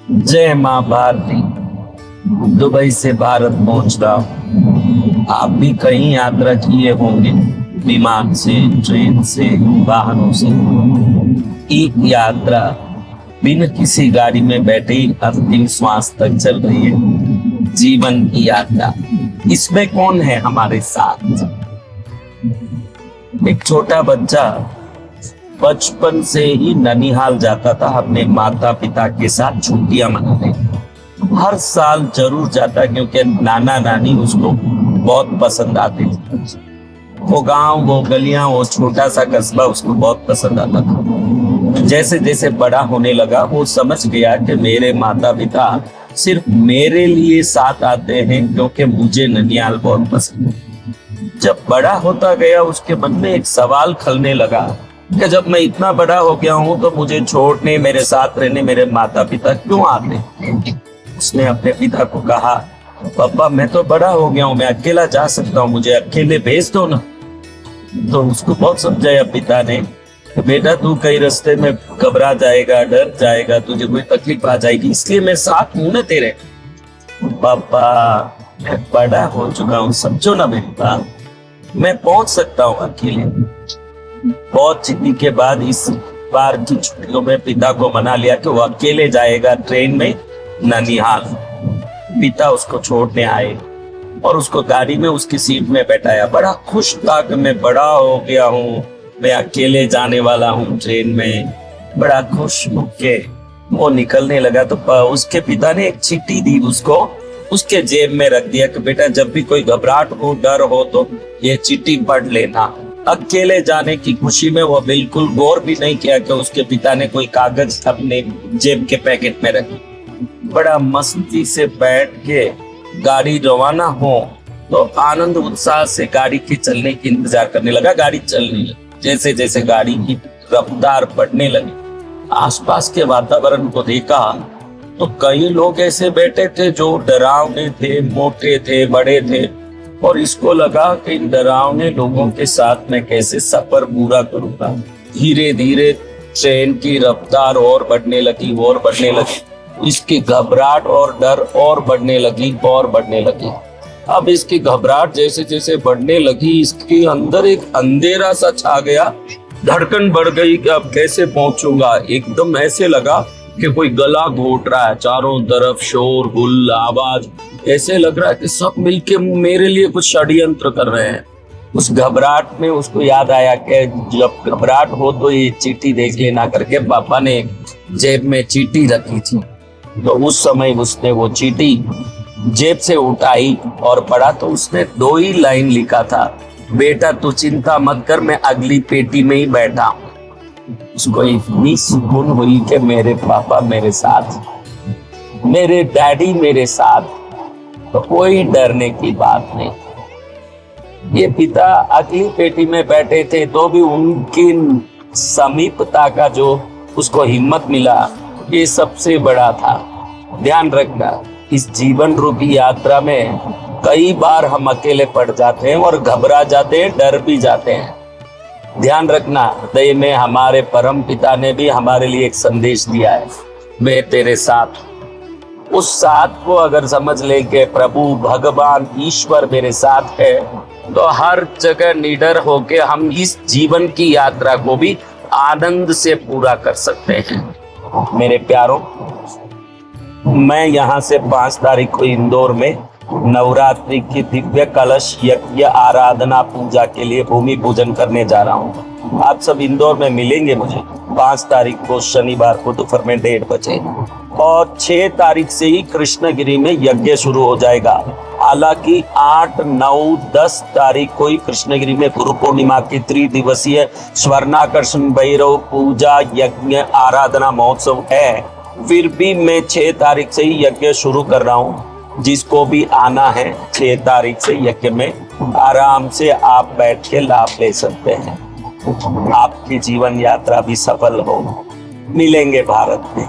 जय माँ भारती। दुबई से भारत पहुंच रहा हूँ। आप भी कहीं यात्रा किए होंगे, विमान से, ट्रेन से, वाहनों से। एक यात्रा बिना किसी गाड़ी में बैठे ही अंतिम श्वास तक चल रही है। जीवन की यात्रा, इसमें कौन है हमारे साथ? एक छोटा बच्चा बचपन से ही ननिहाल जाता था अपने माता पिता के साथ छुट्टियां मनाने। हर साल जरूर जाता क्योंकि नाना नानी उसको बहुत पसंद आते थे। वो गांव, वो गलियां, वो छोटा सा कस्बा उसको बहुत पसंद आता था। जैसे जैसे बड़ा होने लगा वो समझ गया कि मेरे माता पिता सिर्फ मेरे लिए साथ आते हैं क्योंकि मुझे ननिहाल बहुत पसंद है। जब बड़ा होता गया उसके मन में एक सवाल खलने लगा कि जब मैं इतना बड़ा हो गया हूं तो मुझे छोड़ने, मेरे साथ रहने मेरे माता पिता क्यों आते? उसने अपने पिता को कहा, पापा मैं तो बड़ा हो गया हूं, मैं अकेला जा सकता हूं, मुझे अकेले भेज दो ना। तो उसको बहुत समझाया पिता ने, बेटा तू कई रास्ते में घबरा जाएगा, डर जाएगा, तुझे कोई तकलीफ आ जाएगी, इसलिए मैं साथ हूं ना तेरे। पापा मैं बड़ा हो चुका हूँ, समझो ना मेरी बात, मैं पहुंच सकता हूँ अकेले। बहुत जिद्दी के बाद इस बार की छुट्टियों में पिता को मना लिया कि वो अकेले जाएगा ट्रेन में ननिहाल। पिता उसको छोड़ने आए और उसको गाड़ी में उसकी सीट में बैठाया। बड़ा खुश था कि मैं बड़ा हो गया हूँ, मैं अकेले जाने वाला हूँ ट्रेन में। बड़ा खुश होके वो निकलने लगा तो उसके पिता ने एक चिट्ठी दी उसको, उसके जेब में रख दिया कि बेटा जब भी कोई घबराहट हो, डर हो तो ये चिट्ठी पढ़ लेना। अकेले जाने की खुशी में वो बिल्कुल गौर भी नहीं किया कि उसके पिता ने कोई कागज अपने जेब के पैकेट में रखी। बड़ा मस्ती से बैठ के गाड़ी रवाना हो तो आनंद उत्साह से गाड़ी के चलने की इंतजार करने लगा। गाड़ी चलने लगी, जैसे जैसे गाड़ी की रफ्तार बढ़ने लगी आसपास के वातावरण को देखा तो कई लोग ऐसे बैठे थे जो डरावने थे, मोटे थे, बड़े थे, और इसको लगा कि इन डरावने लोगों के साथ मैं कैसे सफर पूरा करूंगा। धीरे धीरे ट्रेन की रफ्तार और बढ़ने लगी और बढ़ने लगी। इसकी घबराहट और डर और बढ़ने लगी और बढ़ने लगी। अब इसकी घबराहट जैसे जैसे बढ़ने लगी इसके अंदर एक अंधेरा सा छा गया। धड़कन बढ़ गई कि अब कैसे पहुंचूंगा। एकदम ऐसे लगा कि कोई गला घोट रहा है, चारों तरफ शोर गुल आवाज, ऐसे लग रहा है कि सब मिलके मेरे लिए कुछ षड्यंत्र कर रहे हैं। उस घबराहट में उसको याद आया कि जब घबराहट हो तो ये चिट्ठी देख लेना करके पापा ने जेब में चिट्ठी रखी थी। तो उस समय उसने वो चिट्ठी जेब से उठाई और पढ़ा तो उसने 2 ही लाइन लिखा था, बेटा तू चिंता मत कर, मैं अगली पेटी में ही बैठा हूं। उसको इतनी सुकून हुई कि मेरे पापा मेरे साथ, मेरे डैडी मेरे साथ, तो कोई डरने की बात नहीं। ये पिता अगली पेटी में बैठे थे तो भी उनकी समीपता का जो उसको हिम्मत मिला ये सबसे बड़ा था। ध्यान रखना, इस जीवन रूपी यात्रा में कई बार हम अकेले पड़ जाते हैं और घबरा जाते हैं, डर भी जाते हैं। ध्यान रखना, हृदय में हमारे परम पिता ने भी हमारे लिए एक संदेश दिया है, मैं तेरे साथ। उस साथ को अगर समझ ले कि प्रभु भगवान ईश्वर मेरे साथ है तो हर जगह निडर होके हम इस जीवन की यात्रा को भी आनंद से पूरा कर सकते हैं। मेरे प्यारों, मैं यहाँ से 5 तारीख को इंदौर में नवरात्रि की दिव्य कलश यज्ञ आराधना पूजा के लिए भूमि पूजन करने जा रहा हूँ। आप सब इंदौर में मिलेंगे मुझे 5 तारीख को शनिवार को दोपहर में 1:30 बजे, और 6 तारीख से ही कृष्णगिरी में यज्ञ शुरू हो जाएगा। हालांकि 8, 9, 10 तारीख को ही कृष्णगिरी में गुरु पूर्णिमा की त्रिदिवसीय स्वर्णाकर्षण भैरव पूजा यज्ञ आराधना महोत्सव है। फिर भी मैं 6 तारीख से ही यज्ञ शुरू कर रहा हूँ। जिसको भी आना है 6 तारीख से यज्ञ में आराम से आप बैठ के लाभ ले सकते हैं। आपकी जीवन यात्रा भी सफल हो। मिलेंगे भारत में।